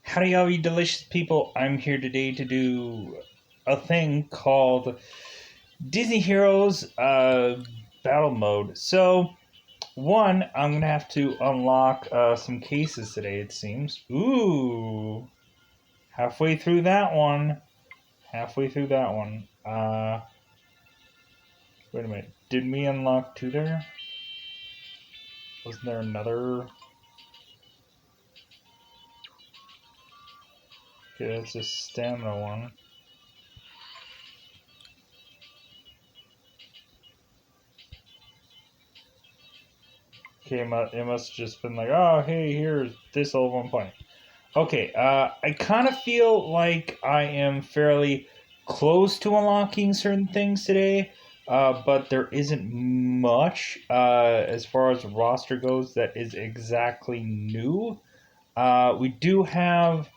Howdy, all you delicious people. I'm here today to do a thing called Disney Heroes Battle Mode. So, one, I'm going to have to unlock some cases today, it seems. Ooh, halfway through that one. Halfway through that one. Wait a minute. Did we unlock two there? Wasn't there another? Okay, that's a stamina one. Okay, it must have just been like, oh, hey, here's this old 1 point. Okay, I kind of feel like I am fairly close to unlocking certain things today, but there isn't much as far as the roster goes that is exactly new. We do have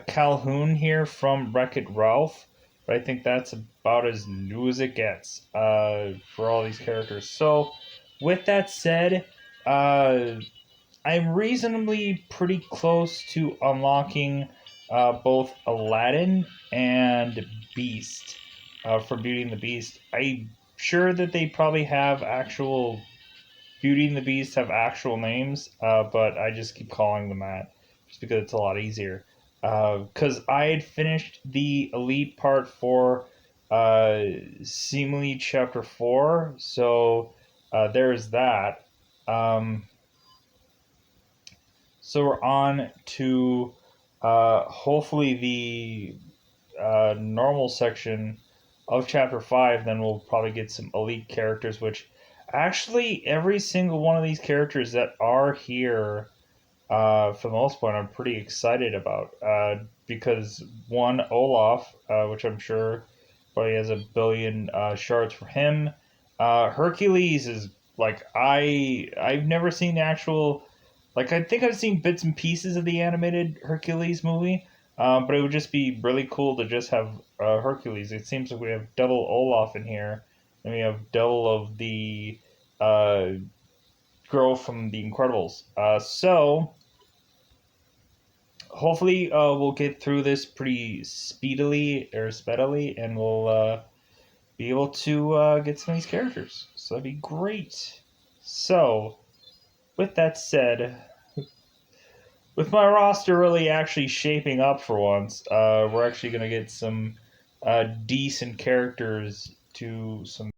Calhoun here from Wreck-It Ralph, but I think that's about as new as it gets for all these characters. So, with that said, I'm reasonably pretty close to unlocking both Aladdin and Beast for Beauty and the Beast. I'm sure that they probably have actual Beauty and the Beast have actual names, but I just keep calling them that just because it's a lot easier. Because I had finished the Elite part for Simile Chapter 4, so there's that. Um, so we're on to hopefully the normal section of Chapter 5, then we'll probably get some Elite characters, which actually every single one of these characters that are here, for the most part, I'm pretty excited about. Because one, Olaf, which I'm sure probably has a billion shards for him. Hercules is like I've never seen the actual, like I think I've seen bits and pieces of the animated Hercules movie, but it would just be really cool to just have Hercules. It seems like we have double Olaf in here, and we have double of the uh, girl from The Incredibles. So hopefully we'll get through this pretty speedily, and we'll be able to get some of these characters. So that'd be great. So, with that said, with my roster really actually shaping up for once, we're actually going to get some decent characters to some.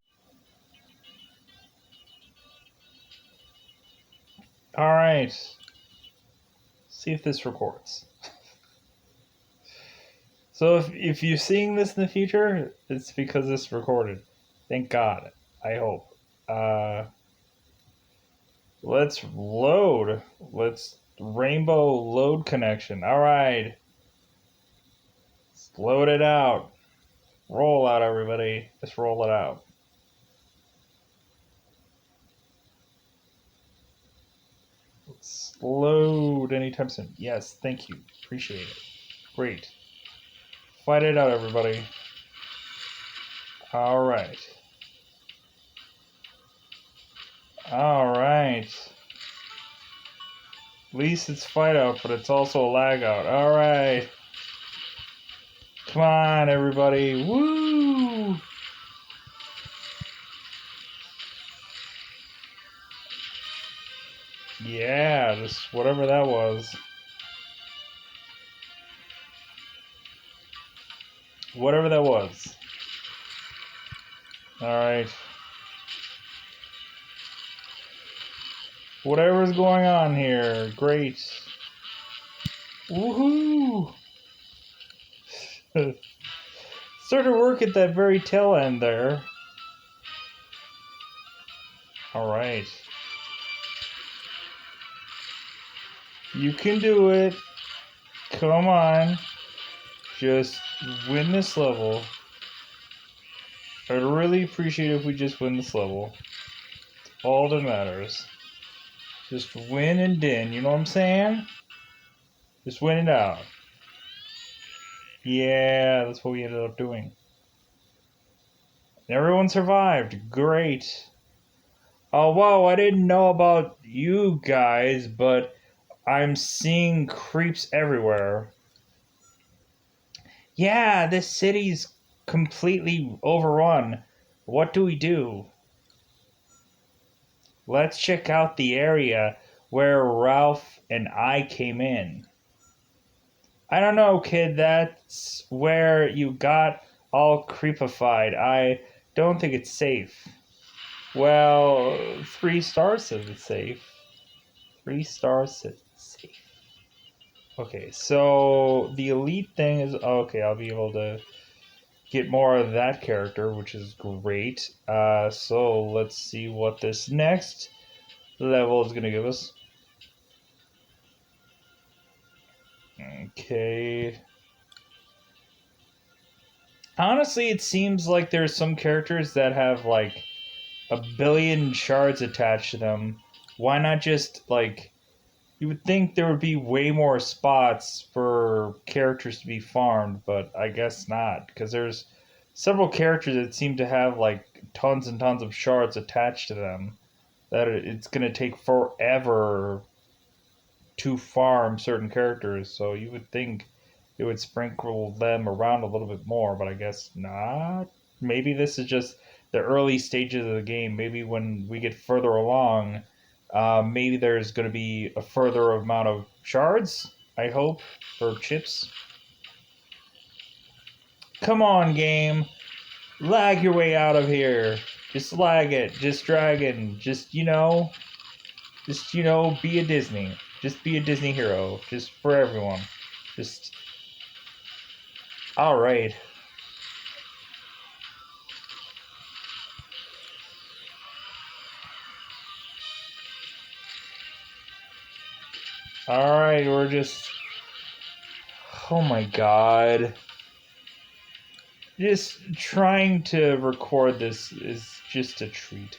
Alright. See if this records. So if you're seeing this in the future, it's because this recorded. Thank God. I hope. Uh, let's load. Let's rainbow load connection. All right. Let's load it out. Roll out, everybody. Let's roll it out. Let's load anytime soon. Yes, thank you. Appreciate it. Great. Fight it out, everybody. All right. All right. At least it's fight out, but it's also a lag out. All right. Come on, everybody. Woo! Yeah, just whatever that was. Whatever that was. Alright. Whatever's going on here. Great. Woohoo! Started work at that very tail end there. Alright. You can do it. Come on. Just win this level. I'd really appreciate if we just win this level. It's all that matters. Just win and din, you know what I'm saying? Just win it out. Yeah, that's what we ended up doing. Everyone survived. Great. Oh, wow, I didn't know about you guys, but I'm seeing creeps everywhere. Yeah, this city's completely overrun. What do we do? Let's check out the area where Ralph and I came in. I don't know, kid, that's where you got all creepified. I don't think it's safe. Well, 3 stars says it's safe. 3 stars says it's safe. Okay, so the elite thing is okay. I'll be able to get more of that character, which is great. So let's see what this next level is going to give us. Okay. Honestly, it seems like there's some characters that have like a billion shards attached to them. Why not just like you would think there would be way more spots for characters to be farmed, but I guess not because there's several characters that seem to have like tons and tons of shards attached to them that it's going to take forever to farm certain characters. So you would think it would sprinkle them around a little bit more, but I guess not. Maybe this is just the early stages of the game. Maybe when we get further along, maybe there's going to be a further amount of shards, I hope, or chips. Come on, game. Lag your way out of here. Just lag it. Just dragon. Just be a Disney. Just be a Disney hero. Just for everyone. Just. Alright. Alright, we're just. Oh my god. Just trying to record this is just a treat.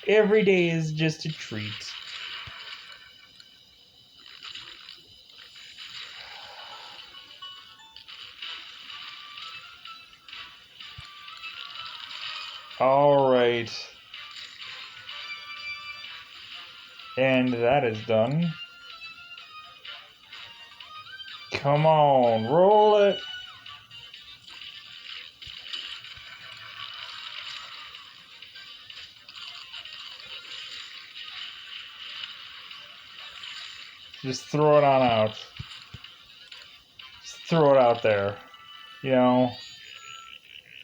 Every day is just a treat. Alright. And that is done. Come on, roll it. Just throw it on out. Just throw it out there. You know.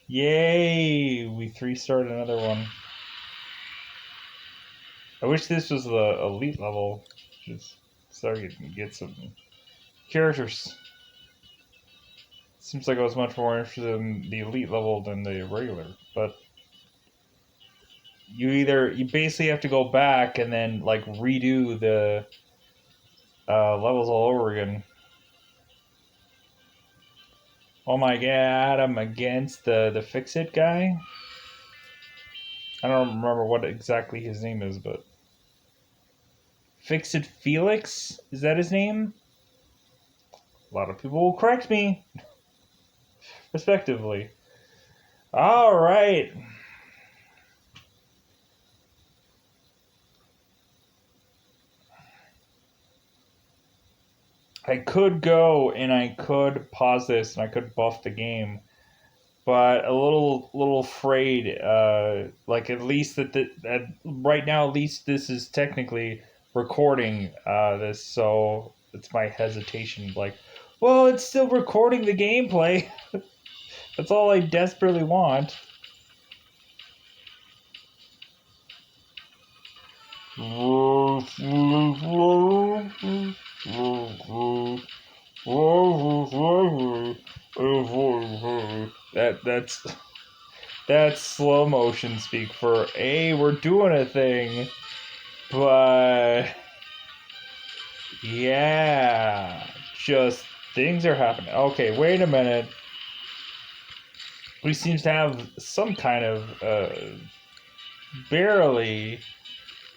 Yay! We 3-starred another one. I wish this was the elite level. Just so I could get some characters. Seems like I was much more interested in the elite level than the regular, but you basically have to go back and then like redo the levels all over again. Oh my god, I'm against the Fix It guy. I don't remember what exactly his name is, but Fix It Felix? Is that his name? A lot of people will correct me, respectively. Alright. I could go and I could pause this and I could buff the game, but a little afraid. Like at least that right now, at least this is technically recording this, so it's my hesitation. Like, well, it's still recording the gameplay. That's all I desperately want. That's that's slow motion speak for hey, we're doing a thing, but yeah, just things are happening. Okay, wait a minute. We seem to have some kind of barely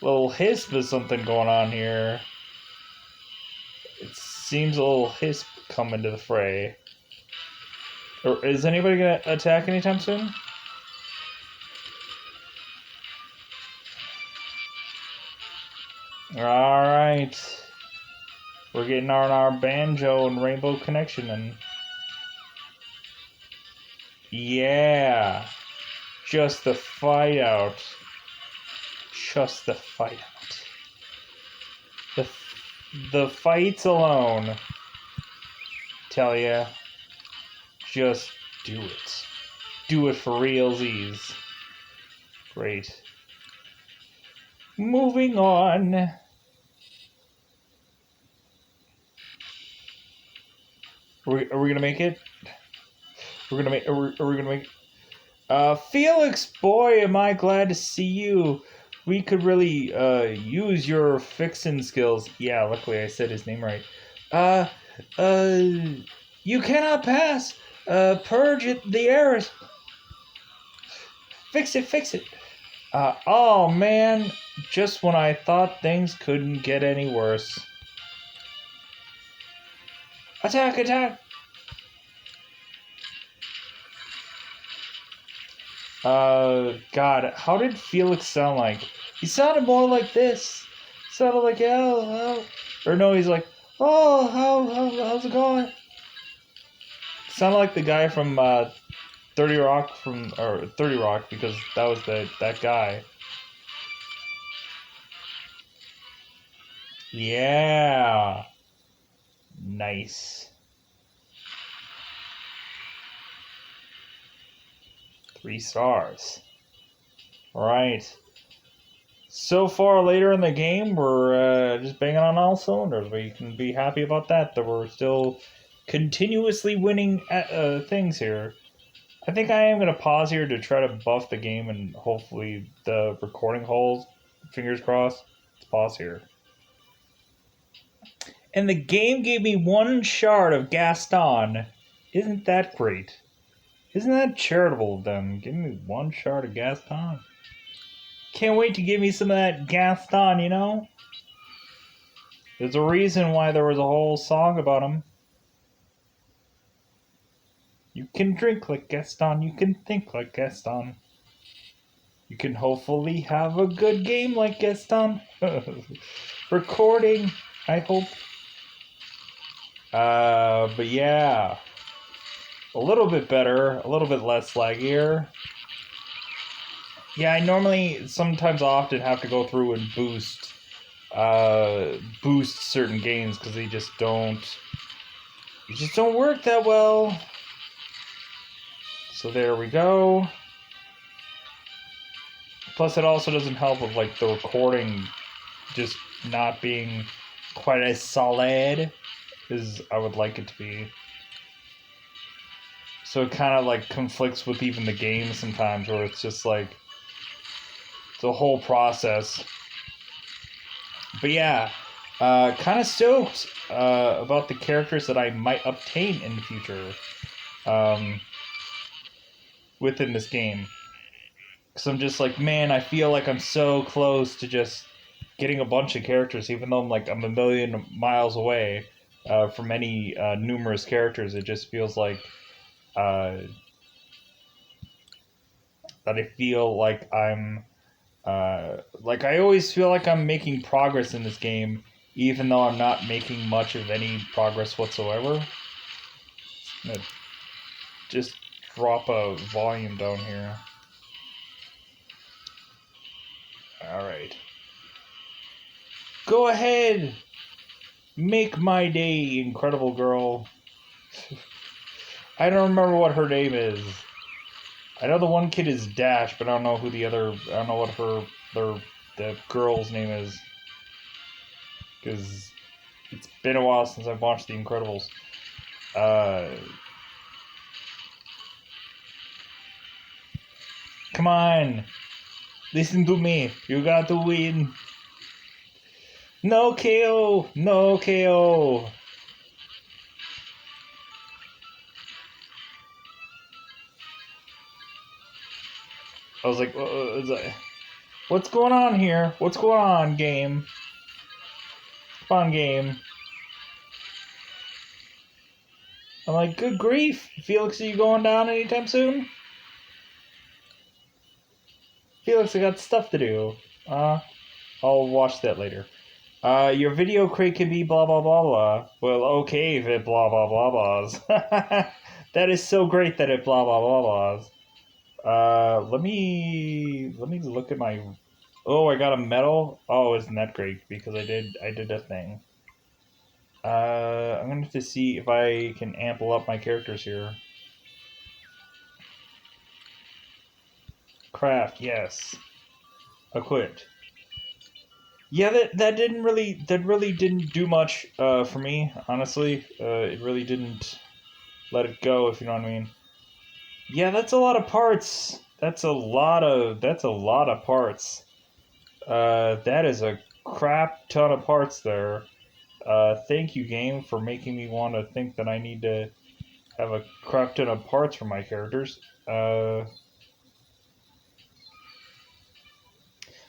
little hisp of something going on here. It seems a little hisp coming to the fray. Or is anybody gonna attack anytime soon? Alright. We're getting on our Banjo and Rainbow Connection and... Yeah! Just the fight out. Just the fight out. The fights alone. Tell ya. Just do it. Do it for realsies. Great. Moving on. Are we gonna make it? We're gonna make. Are we gonna make? Felix, boy, am I glad to see you. We could really use your fixin' skills. Yeah, luckily I said his name right. Uh, uh, you cannot pass. Purge the errors. Fix it, fix it. Oh man, just when I thought things couldn't get any worse. Attack, attack. God, how did Felix sound like? He sounded more like this. He sounded like, oh, or no, he's like, oh, how's it going? Sounded like the guy from 30 Rock or 30 Rock, because that was that guy. Yeah. Nice. 3 stars. Alright. So far later in the game, we're just banging on all cylinders. We can be happy about that we're still continuously winning at, things here. I think I am going to pause here to try to buff the game and hopefully the recording holds. Fingers crossed. Let's pause here. And the game gave me 1 shard of Gaston. Isn't that great? Isn't that charitable of them? Give me 1 shard of Gaston. Can't wait to give me some of that Gaston, you know? There's a reason why there was a whole song about him. You can drink like Gaston, you can think like Gaston. You can hopefully have a good game like Gaston. Recording, I hope. But yeah. A little bit better, a little bit less laggier. Yeah, I normally, sometimes often have to go through and boost certain games because they just don't work that well. So there we go. Plus, it also doesn't help with like the recording just not being quite as solid as I would like it to be. So it kind of like conflicts with even the game sometimes, where it's just like the whole process. But yeah, kind of stoked about the characters that I might obtain in the future within this game. Because I'm just like, man, I feel like I'm so close to just getting a bunch of characters, even though I'm a million miles away from any numerous characters. It just feels like that I feel like I'm like I always feel like I'm making progress in this game, even though I'm not making much of any progress whatsoever. I'm gonna just drop a volume down here. Alright. Go ahead! Make my day, incredible girl. I don't remember what her name is. I know the one kid is Dash, but I don't know who the other... I don't know what the girl's name is. Because it's been a while since I've watched The Incredibles. Come on! Listen to me. You got to win. No KO! No KO! I was like, what's going on here? What's going on, game? Come on, game. I'm like, good grief. Felix, are you going down anytime soon? Felix, I got stuff to do. I'll watch that later. Your video crate can be blah blah blah blah. Well, okay if it blah blah blah blahs. That is so great that it blah blah blah blahs. Let me look at my. Oh, I got a medal. Oh, isn't that great? Because I did a thing. I'm gonna have to see if I can ample up my characters here. Craft, yes. Equipped. Yeah, that really didn't do much for me, honestly. It really didn't let it go, if you know what I mean. Yeah, that's a lot of parts. That's a lot of parts. That is a crap ton of parts there. Thank you, game, for making me want to think that I need to have a crap ton of parts for my characters.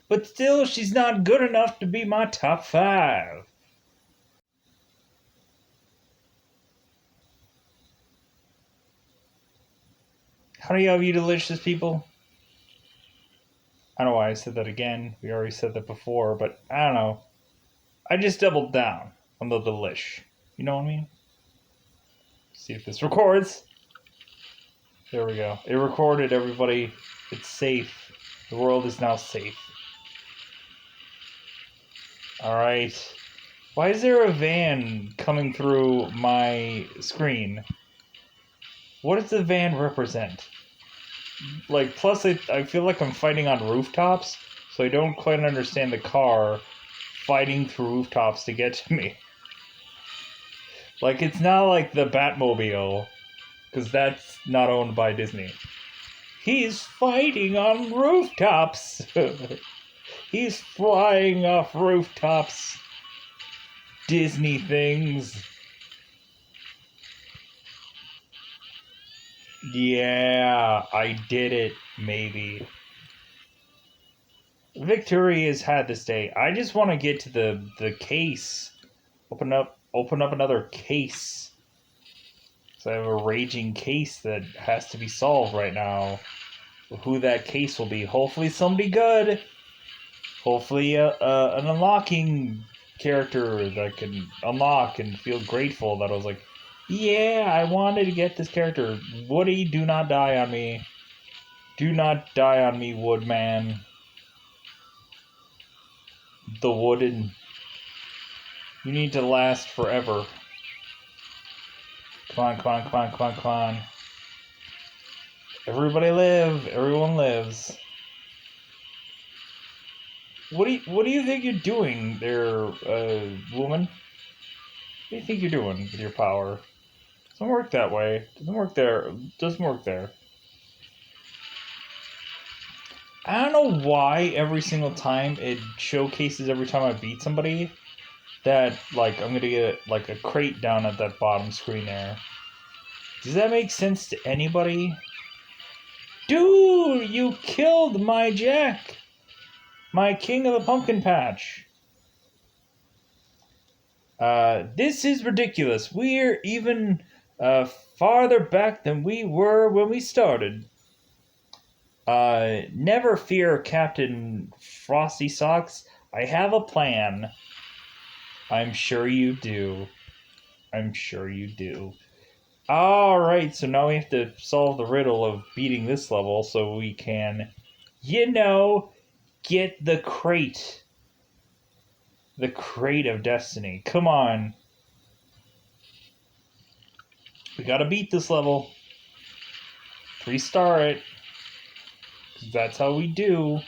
But still, she's not good enough to be my top 5. How do you delicious people? I don't know why I said that again. We already said that before, but I don't know. I just doubled down on the delish. You know what I mean? See if this records. There we go. It recorded, everybody. It's safe. The world is now safe. Alright. Why is there a van coming through my screen? What does the van represent? Like, plus I feel like I'm fighting on rooftops, so I don't quite understand the car fighting through rooftops to get to me. Like, it's not like the Batmobile, because that's not owned by Disney. He's fighting on rooftops! He's flying off rooftops! Disney things! Yeah, I did it, maybe. Victory has had this day. I just want to get to the case. Open up another case. So I have a raging case that has to be solved right now. Who that case will be? Hopefully somebody good. Hopefully an unlocking character that can unlock and feel grateful that I was like, yeah, I wanted to get this character. Woody, do not die on me. Do not die on me, Woodman. The wooden. You need to last forever. Come on, come on, come on, come on, come on. Everybody live. Everyone lives. What do you think you're doing there, woman? What do you think you're doing with your power? Doesn't work that way. Doesn't work there. Doesn't work there. I don't know why every single time it showcases every time I beat somebody that, like, I'm gonna get, like, a crate down at that bottom screen there. Does that make sense to anybody? Dude, you killed my Jack! My king of the pumpkin patch! This is ridiculous. We're even farther back than we were when we started. Never fear, Captain Frosty Socks. I have a plan. I'm sure you do. I'm sure you do. Alright, so now we have to solve the riddle of beating this level so we can, get the crate. The crate of destiny. Come on. We gotta beat this level. 3-star it. That's how we do.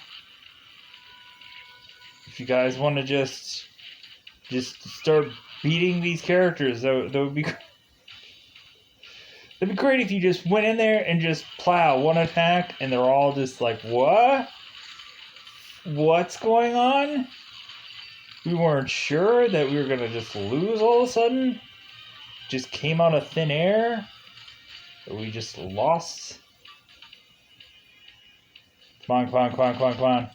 If you guys want to just start beating these characters, that would be. That'd be great if you just went in there and just plow one attack, and they're all just like, "What? What's going on? We weren't sure that we were gonna just lose all of a sudden. Just came out of thin air. We just lost." Come on, come on, come on, come on, come on.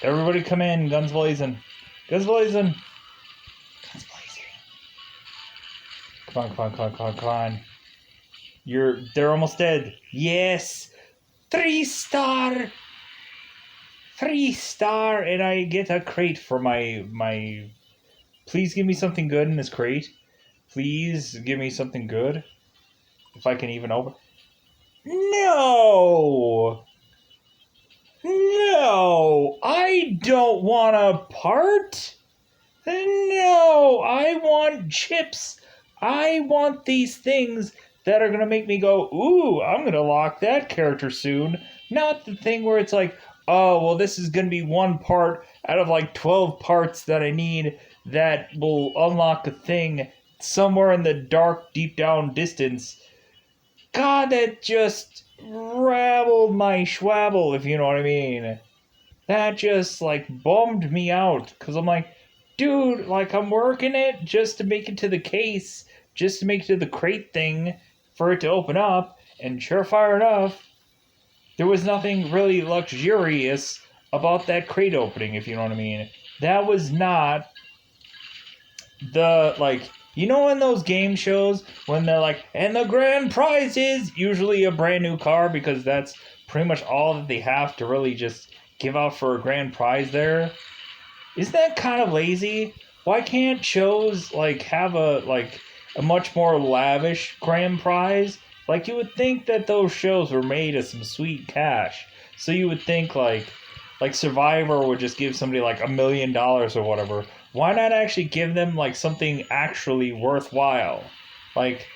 Everybody come in, guns blazing. Guns blazing. Guns blazing. Come on, come on, come on, come on, come on. They're almost dead. Yes! 3-star! 3 star, and I get a crate for my. Please give me something good in this crate. Please give me something good. If I can even open. No! No! I don't want a part! No! I want chips! I want these things that are gonna make me go, ooh, I'm gonna lock that character soon. Not the thing where it's like, oh, well, this is gonna be one part out of like 12 parts that I need that will unlock a thing somewhere in the dark, deep down distance. God, that just rabbled my schwabble, if you know what I mean. That just, like, bummed me out. Because I'm like, dude, like, I'm working it just to make it to the case, just to make it to the crate thing for it to open up. And surefire enough, there was nothing really luxurious about that crate opening, if you know what I mean. That was not the, like, you know, in those game shows when they're like, and the grand prize is usually a brand new car, because that's pretty much all that they have to really just give out for a grand prize there. Isn't that kind of lazy? Why can't shows like have a much more lavish grand prize? Like, you would think that those shows were made of some sweet cash. So you would think like Survivor would just give somebody like $1 million or whatever. Why not actually give them like something actually worthwhile? Like,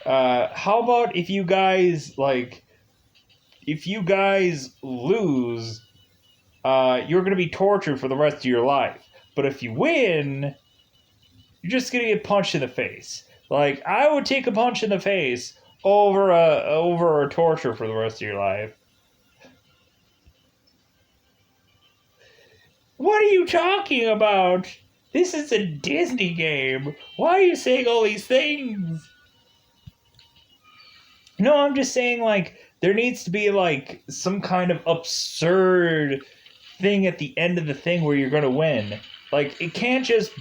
how about if you guys lose, you're gonna be tortured for the rest of your life. But if you win, you're just gonna get punched in the face. Like, I would take a punch in the face over a torture for the rest of your life. What are you talking about? This is a Disney game. Why are you saying all these things? No, I'm just saying, like, there needs to be, like, some kind of absurd thing at the end of the thing where you're gonna win. Like, it can't just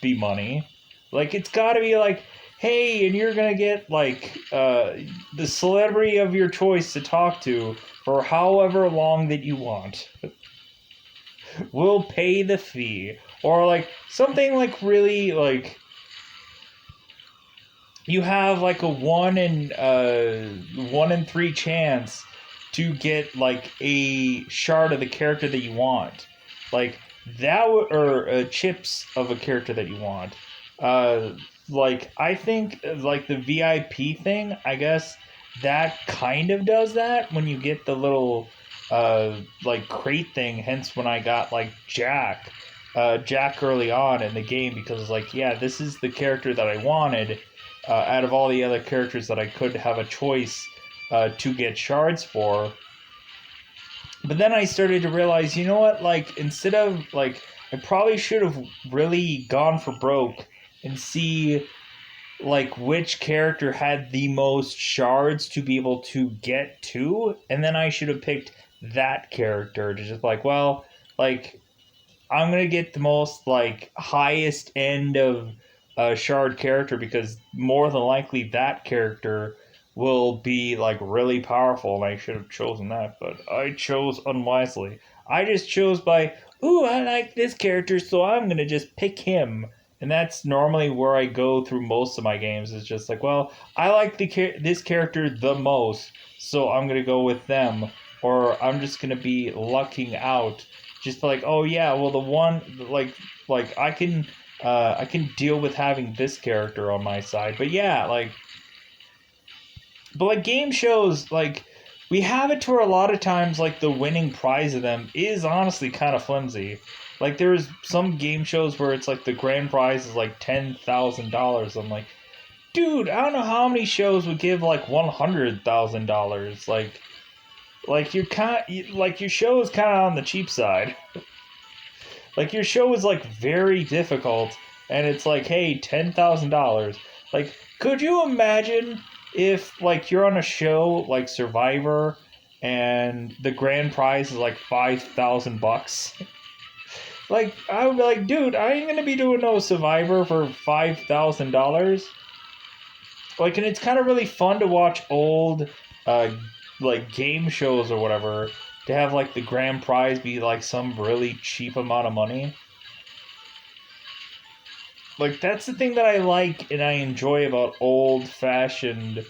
be money. Like, it's gotta be like, hey, and you're gonna get, like, the celebrity of your choice to talk to for however long that you want. We'll pay the fee. Or, like, something, like, really, like, you have, like, a 1 in 3 chance to get, like, a shard of the character that you want. Like, or chips of a character that you want. Like, I think, like, the VIP thing, I guess, that kind of does that when you get the little like crate thing. Hence when I got like Jack early on in the game, because it's like, yeah, this is the character that I wanted out of all the other characters that I could have a choice to get shards for. But then I started to realize, you know what, like, instead of, like, I probably should have really gone for broke and see like which character had the most shards to be able to get to, and then I should have picked that character to just like, well, like, I'm gonna get the most like highest end of shard character, because more than likely that character will be like really powerful, and I should have chosen that, but I chose unwisely. I just chose by, ooh, I like this character, so I'm gonna just pick him. And that's normally where I go through most of my games. Is just like, well, I like this character the most, so I'm gonna go with them, or I'm just gonna be lucking out. Just like, oh yeah, well, the one like I can deal with having this character on my side. But yeah, like game shows, like, we have it to where a lot of times like the winning prize of them is honestly kind of flimsy. Like, there's some game shows where it's like the grand prize is like $10,000. I'm like, dude, I don't know how many shows would give like $100,000. Like like your show is kind of on the cheap side. Like, your show is like very difficult, and it's like, hey, $10,000. Like, could you imagine if like you're on a show like Survivor, and the grand prize is like $5,000? Like, I would be like, dude, I ain't gonna be doing no Survivor for $5,000. Like, and it's kind of really fun to watch old, uh, like game shows or whatever, to have like the grand prize be like some really cheap amount of money. Like that's the thing that I like and I enjoy about old fashioned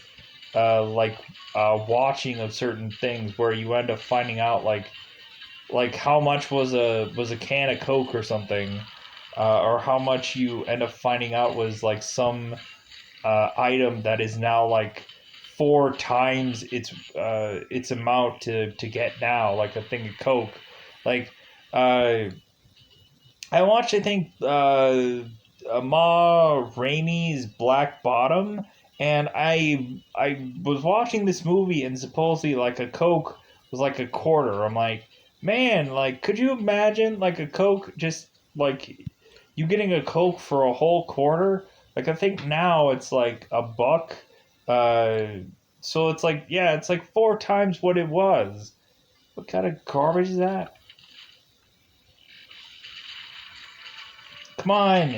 like watching of certain things where you end up finding out like how much was a can of Coke or something, or how much you end up finding out was like some item that is now like 4 times its amount to get now, like a thing of Coke. Like uh, I watched, I think, Ma Rainey's Black Bottom, and I was watching this movie, and supposedly like a Coke was like a quarter. I'm like, man, like, could you imagine like a Coke just like you getting a Coke for a whole quarter? Like I think now it's like $1. Uh, so it's like yeah, it's like 4 times what it was. What kind of garbage is that? Come on.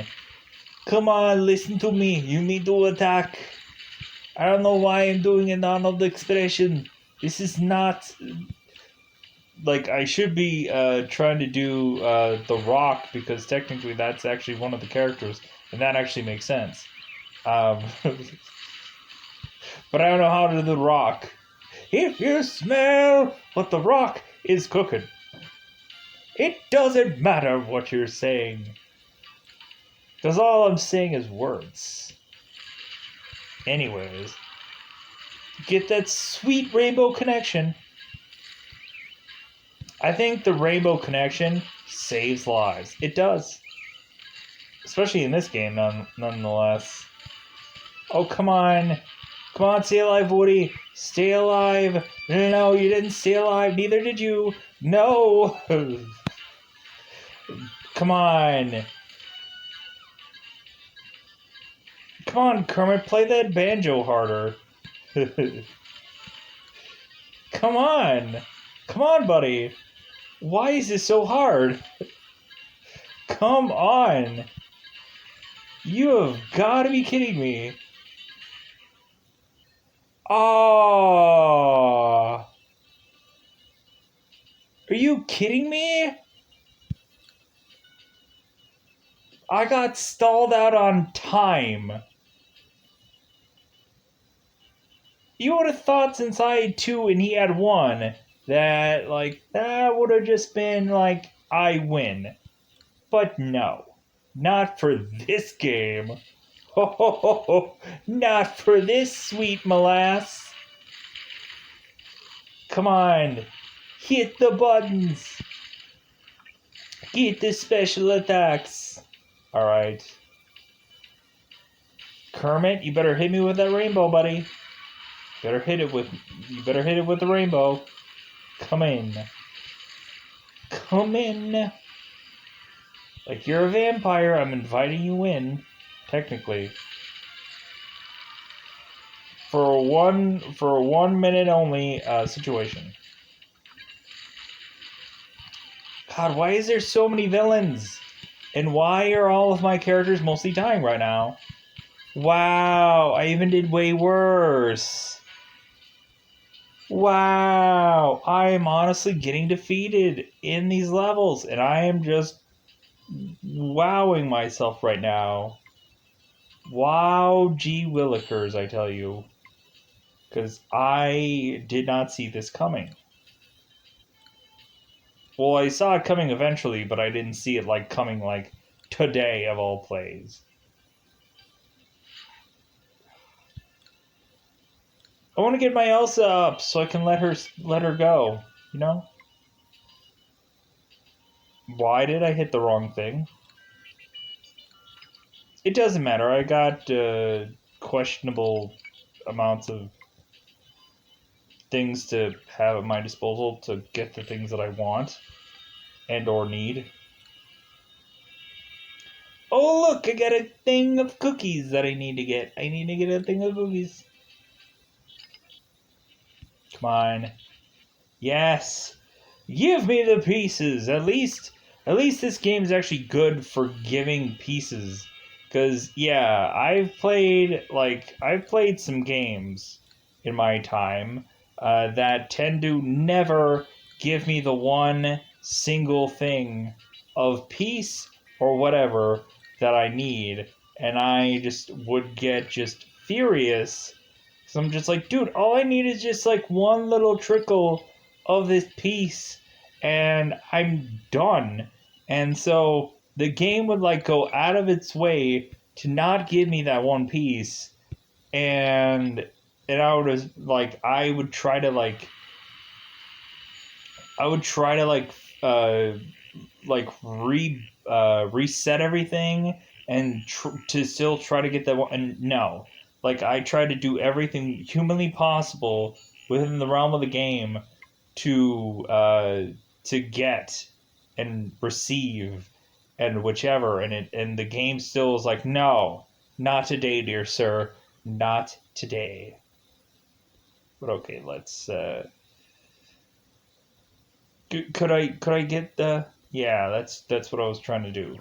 Come on, listen to me. You need to attack. I don't know why I'm doing an Arnold expression. This is not like I should be trying to do The Rock because technically that's actually one of the characters, and that actually makes sense. Um, but I don't know how to do The Rock. If you smell what The Rock is cooking, it doesn't matter what you're saying, because all I'm saying is words. Anyways. Get that sweet rainbow connection. I think the rainbow connection saves lives. It does. Especially in this game, nonetheless. Oh, come on. Come on, stay alive, Woody. Stay alive. No, you didn't stay alive. Neither did you. No. Come on. Come on, Kermit. Play that banjo harder. Come on. Come on, buddy. Why is this so hard? Come on. You have got to be kidding me. Oh. Are you kidding me? I got stalled out on time. You would have thought since I had 2 and he had 1 that, like, that would have just been, like, I win. But no. Not for this game. Ho ho ho ho. Not for this sweet molass. Come on. Hit the buttons. Get the special attacks. Alright. Kermit, you better hit me with that rainbow, buddy. You better hit it with the rainbow. Come in. Come in. Like you're a vampire, I'm inviting you in, technically. For a 1 minute only situation. God, why is there so many villains? And why are all of my characters mostly dying right now? Wow, I even did way worse. Wow, I am honestly getting defeated in these levels, and I am just wowing myself right now. Wow, gee willikers, I tell you. Because I did not see this coming. Well, I saw it coming eventually, but I didn't see it like coming like today of all plays. I want to get my Elsa up so I can let her go. You know? Why did I hit the wrong thing? It doesn't matter. I got questionable amounts of things to have at my disposal to get the things that I want and or need. Oh look, I got a thing of cookies that I need to get. I need to get a thing of cookies. Come on. Yes. Give me the pieces. At least this game is actually good for giving pieces. Cause yeah, I've played some games in my time that tend to never give me the one single thing of peace or whatever that I need, and I just would get just furious. So I'm just like, dude, all I need is just like one little trickle of this peace, and I'm done. And so the game would like go out of its way to not give me that one piece, and I would like I would try to uh reset everything and to still try to get that one. And no, like I try to do everything humanly possible within the realm of the game to get and receive and whichever, and the game still is like, no, not today, dear sir, not today. But okay, let's could I get the, yeah, that's what I was trying to do.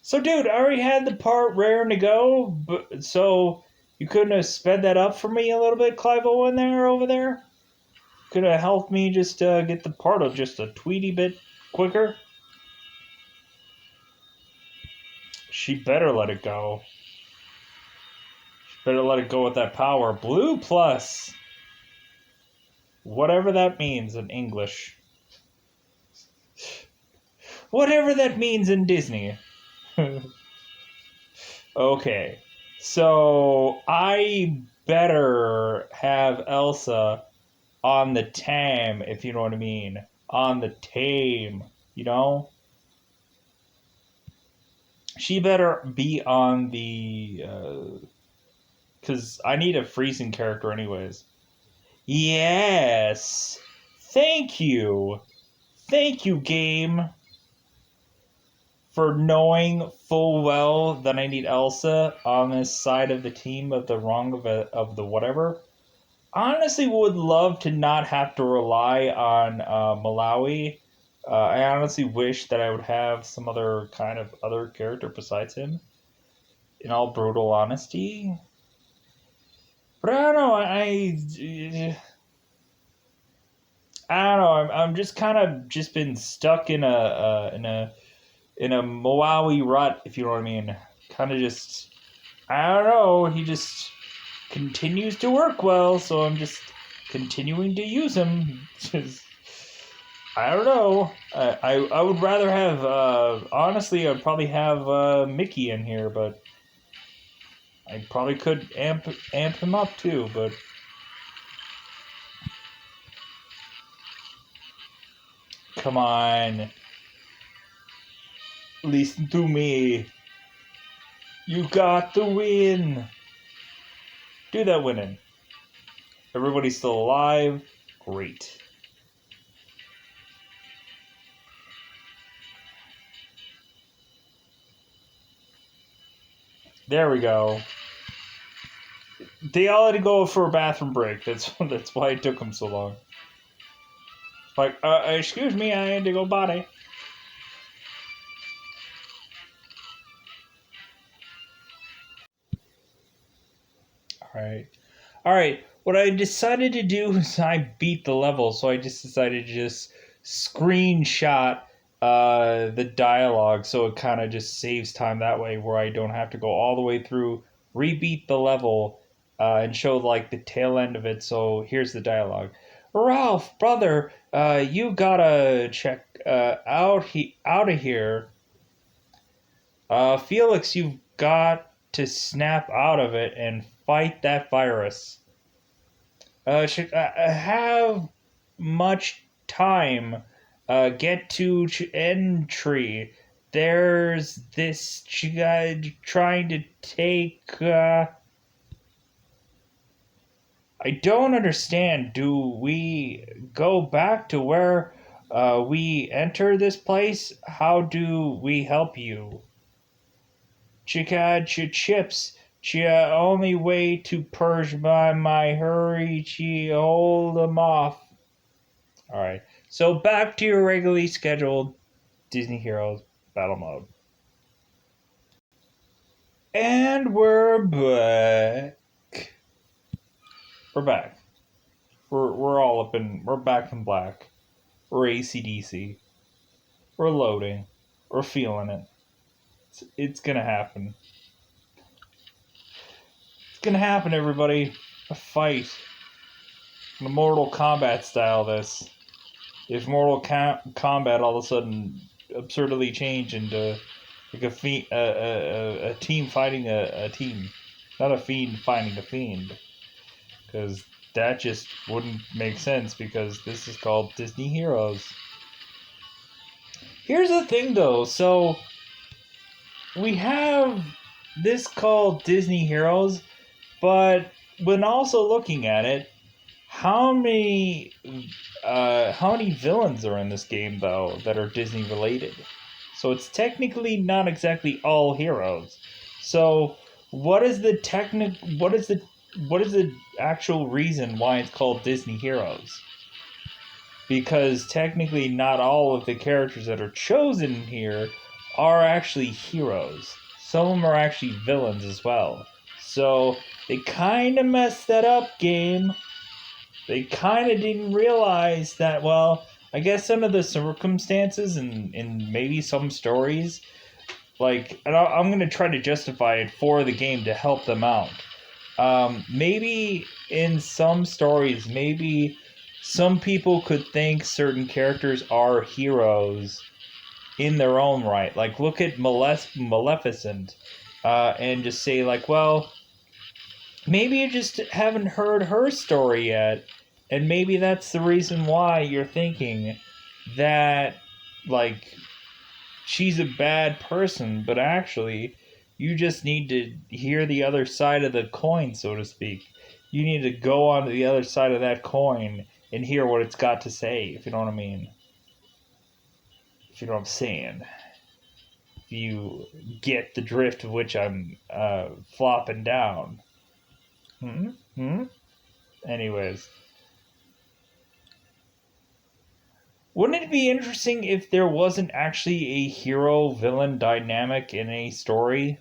So, dude, I already had the part raring to go, but so you couldn't have sped that up for me a little bit, Clive Owen there over there? Could have helped me just get the part of just a tweety bit quicker? She better let it go. She better let it go with that power. Blue plus. Whatever that means in English. Whatever that means in Disney. Okay. So I better have Elsa on the tam, if you know what I mean. On the tame, you know? She better be on the, because I need a freezing character anyways. Yes! Thank you! Thank you, game, for knowing full well that I need Elsa on this side of the team of the wrong of the whatever. Honestly would love to not have to rely on Malawi. I honestly wish that I would have some other kind of other character besides him. In all brutal honesty, but I don't know. I don't know. I'm just kind of just been stuck in a Malawi rut, if you know what I mean. Kind of just, I don't know. He just continues to work well, so I'm just continuing to use him. Just, I don't know. I would rather have, honestly, I'd probably have Mickey in here, but I probably could amp him up too, but come on. Listen to me. You got the win. Do that winning. Everybody's still alive. Great. There we go. They all had to go for a bathroom break. That's why it took them so long. Like, excuse me, I had to go potty. Alright. Alright, what I decided to do is I beat the level, so I just decided to just screenshot the dialogue, so it kind of just saves time that way, where I don't have to go all the way through, rebeat the level, and show like the tail end of it. So here's the dialogue. Ralph, brother, you gotta check out of here. Felix, you've got to snap out of it and fight that virus. Should have much time. Get to entry. There's this guy trying to take. I don't understand. Do we go back to where we enter this place? How do we help you? Chica chips. Only way to purge my hurry. Hold them off. All right. So back to your regularly scheduled Disney Heroes battle mode. And we're back. We're back. We're all up in. We're back in black. We're ACDC. We're loading. We're feeling it. It's gonna happen. It's gonna happen, everybody. A fight. A Mortal Kombat style. This. If Mortal Kombat all of a sudden absurdly changed into like a team fighting a team, not a fiend fighting a fiend, because that just wouldn't make sense because this is called Disney Heroes. Here's the thing though, so we have this called Disney Heroes, but when also looking at it, how many villains are in this game though that are Disney related? So it's technically not exactly all heroes. So what is the actual reason why it's called Disney Heroes? Because technically not all of the characters that are chosen here are actually heroes. Some of them are actually villains as well. So they kind of messed that up, game. They kind of didn't realize that, well, I guess some of the circumstances and maybe some stories, like, and I'm going to try to justify it for the game to help them out. Maybe in some stories, maybe some people could think certain characters are heroes in their own right. Like, look at Maleficent and just say, like, well, maybe you just haven't heard her story yet, and maybe that's the reason why you're thinking that, like, she's a bad person, but actually, you just need to hear the other side of the coin, so to speak. You need to go on to the other side of that coin and hear what it's got to say, if you know what I mean. If you know what I'm saying. If you get the drift of which I'm flopping down. Anyways. Wouldn't it be interesting if there wasn't actually a hero-villain dynamic in a story?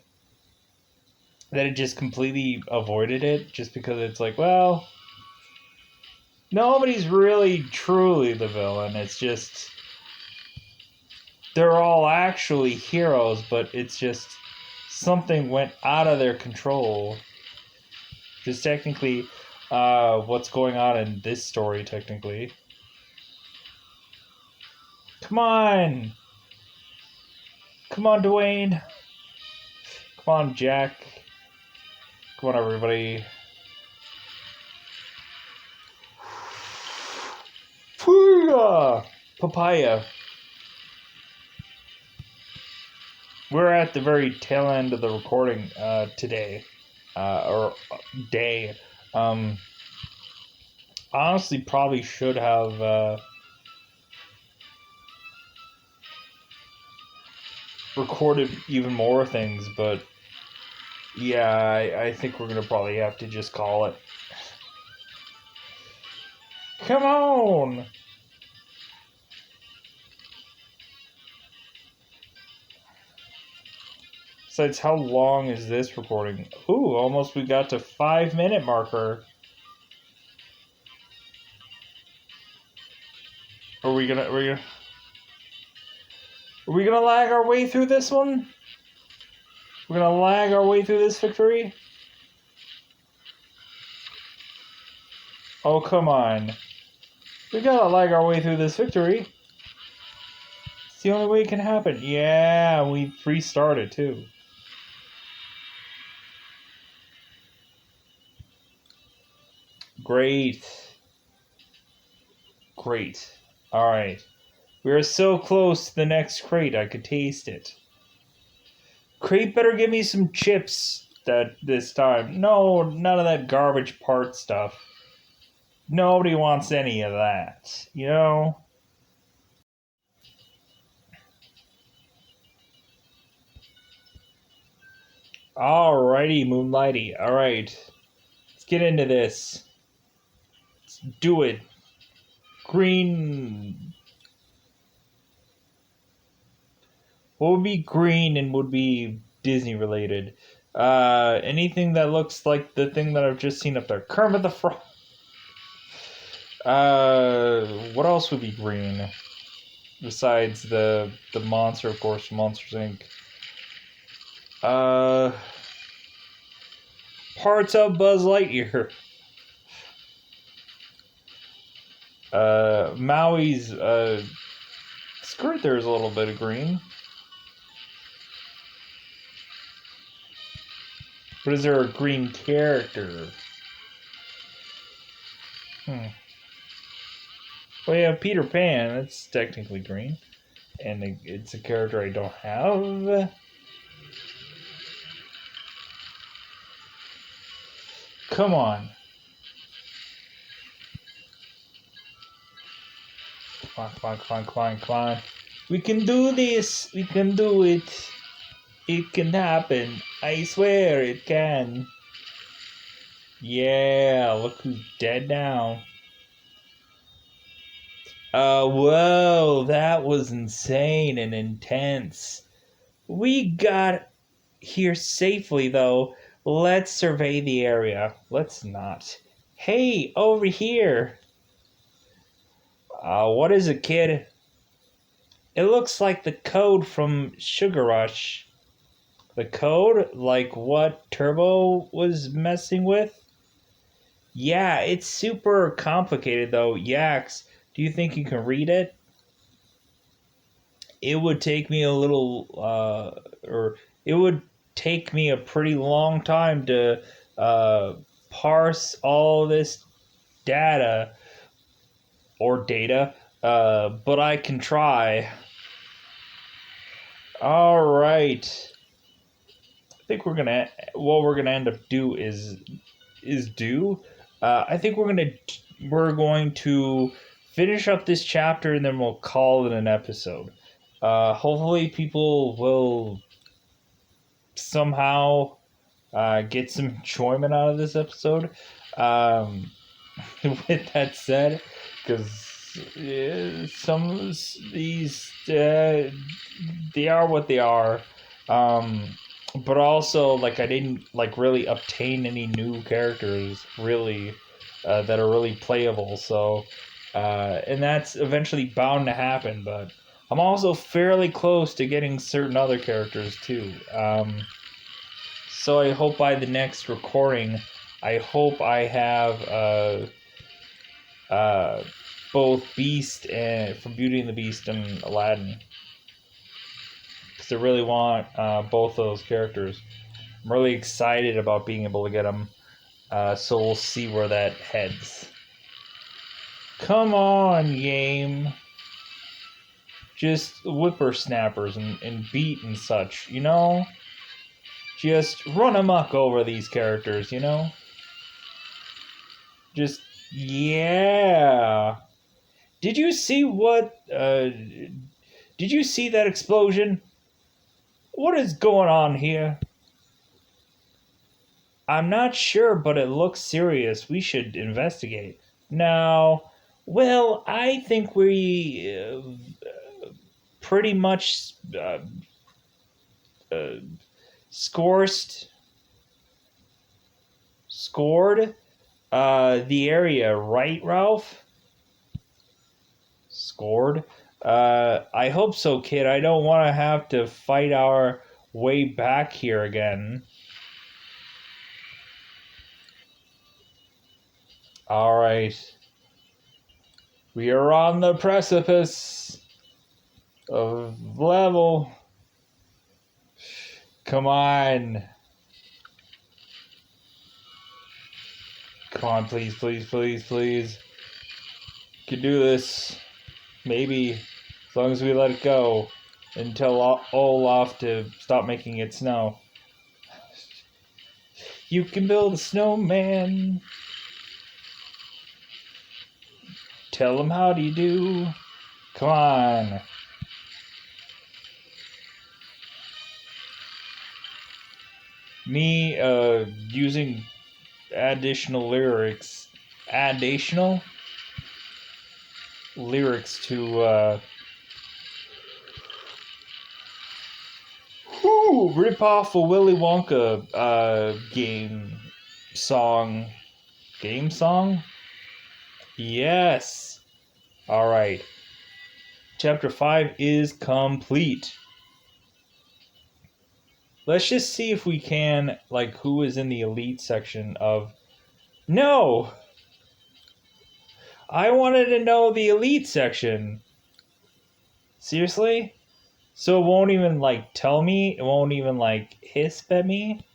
That it just completely avoided it just because it's like, well, nobody's really truly the villain. It's just they're all actually heroes, but it's just something went out of their control. Just technically, what's going on in this story, technically. Come on! Come on, Dwayne! Come on, Jack! Come on, everybody. Papaya. We're at the very tail end of the recording today, or day. Honestly, probably should have recorded even more things, but yeah, I think we're gonna probably have to just call it. Come on! Besides, how long is this recording? Ooh, almost we got to 5-minute marker. Are we gonna lag our way through this one? We're gonna lag our way through this victory? Oh, come on. We gotta lag our way through this victory. It's the only way it can happen. Yeah, we restarted too. Great. Great. Alright. We are so close to the next crate, I could taste it. Crate better give me some chips this time. No, none of that garbage part stuff. Nobody wants any of that, you know? Alrighty, Moonlighty. Alright. Let's get into this. Let's do it. Green. What would be green and would be Disney related? Anything that looks like the thing that I've just seen up there. Kermit the Frog. What else would be green besides the monster, of course, Monsters Inc. Uh, Parts of Buzz Lightyear. Maui's skirt there is a little bit of green. But is there a green character? Well, yeah, Peter Pan. It's technically green, and it's a character I don't have. Come on. Come on. We can do this. We can do it. It can happen. I swear it can. Yeah, look who's dead now. Whoa, that was insane and intense. We got here safely, though. Let's survey the area. Let's not. Hey, over here. What is it, kid? It looks like the code from Sugar Rush. The code? Like what Turbo was messing with? Yeah, it's super complicated though. Yax, do you think you can read it? It would take me a little, or it would take me a pretty long time to parse all this data or data, but I can try. All right. I think what we're gonna end up do is do. I think we're going to finish up this chapter and then we'll call it an episode. Hopefully, people will somehow get some enjoyment out of this episode. With that said, because some of these they are what they are. But also, like, I didn't like really obtain any new characters really that are really playable. So, and that's eventually bound to happen. But I'm also fairly close to getting certain other characters too. So I hope by the next recording, I hope I have both Beast and from Beauty and the Beast and Aladdin. Because I really want both those characters. I'm really excited about being able to get them. So we'll see where that heads. Come on, game. Just whippersnappers and beat and such, you know? Just run amok over these characters, you know? Just, yeah. Did you see did you see that explosion? What is going on here? I'm not sure, but it looks serious. We should investigate. No. Well, I think we pretty much scored the area, right, Ralph? Scored? I hope so, kid. I don't want to have to fight our way back here again. Alright. We are on the precipice of level. Come on. Come on, please, please, please, please. You can do this. Maybe. As long as we let it go. And tell Olaf to stop making it snow. You can build a snowman. Tell him how do you do. Come on. Me using additional lyrics to rip off a Willy Wonka game song Yes. All right. Chapter 5 is complete. Let's just see if we can, like, who is in the elite section of... No! I wanted to know the elite section. Seriously? So it won't even, like, tell me? It won't even, like, hiss at me?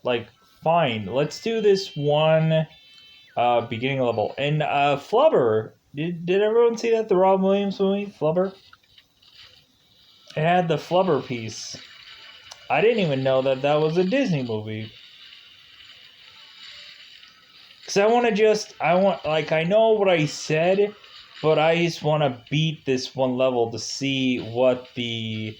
Like, fine. Let's do this one beginning level. And Flubber. Did everyone see that? The Rob Williams movie? Flubber? It had the Flubber piece. I didn't even know that that was a Disney movie. Because I know what I said, but I just want to beat this one level to see what the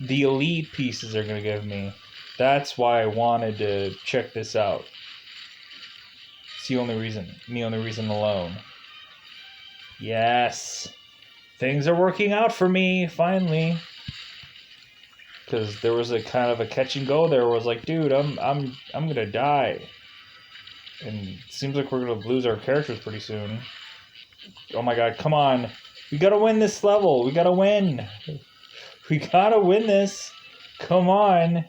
elite pieces are going to give me. That's why I wanted to check this out. It's the only reason. The only reason alone. Yes. Things are working out for me, finally. Because there was a kind of a catch and go there. Where I was like, dude, I'm gonna die. And it seems like we're gonna lose our characters pretty soon. Oh my god, come on. We gotta win this level. We gotta win. We gotta win this. Come on.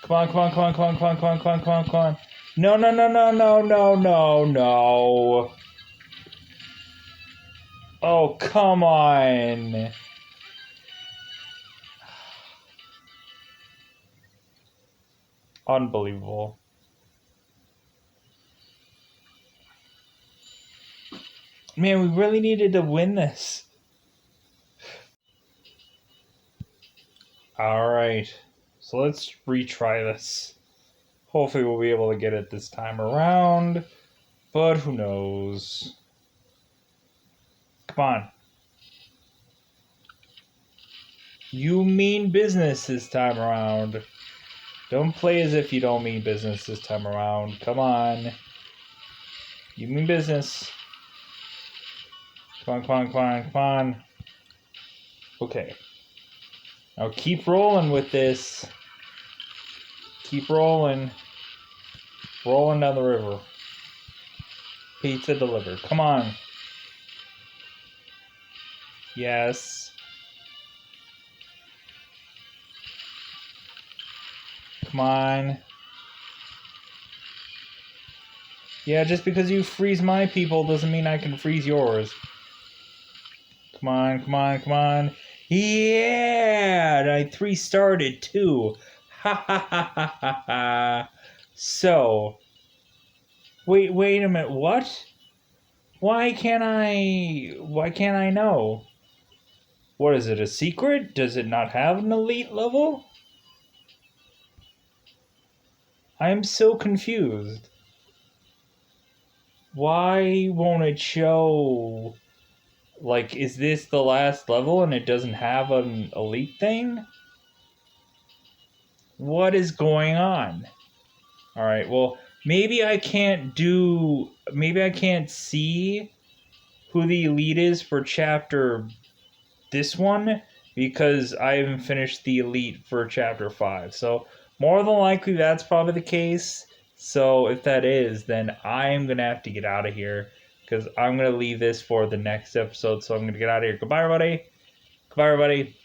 Come on, come on, come on, come on, come on, come on, come on, come on, come on. No, no, no, no, no, no, no, no. Oh, come on. Unbelievable. Man, we really needed to win this. Alright. So let's retry this. Hopefully we'll be able to get it this time around. But who knows. Come on. You mean business this time around. Don't play as if you don't mean business this time around. Come on. You mean business. Come on, come on, come on, come on. Okay. Now keep rolling with this. Keep rolling. Rolling down the river. Pizza delivered. Come on. Yes. Come on. Yeah, just because you freeze my people doesn't mean I can freeze yours. Come on, come on, come on. Yeah! I 3-starred too. Ha ha ha ha ha ha. So. Wait a minute, what? Why can't I know? What is it, a secret? Does it not have an elite level? I am so confused. Why won't it show... Like, is this the last level and it doesn't have an elite thing? What is going on? Alright, well, maybe I can't see who the elite is for chapter this one because I haven't finished the elite for chapter 5. So, more than likely, that's probably the case. So, if that is, then I'm going to have to get out of here because I'm going to leave this for the next episode. So, I'm going to get out of here. Goodbye, everybody. Goodbye, everybody.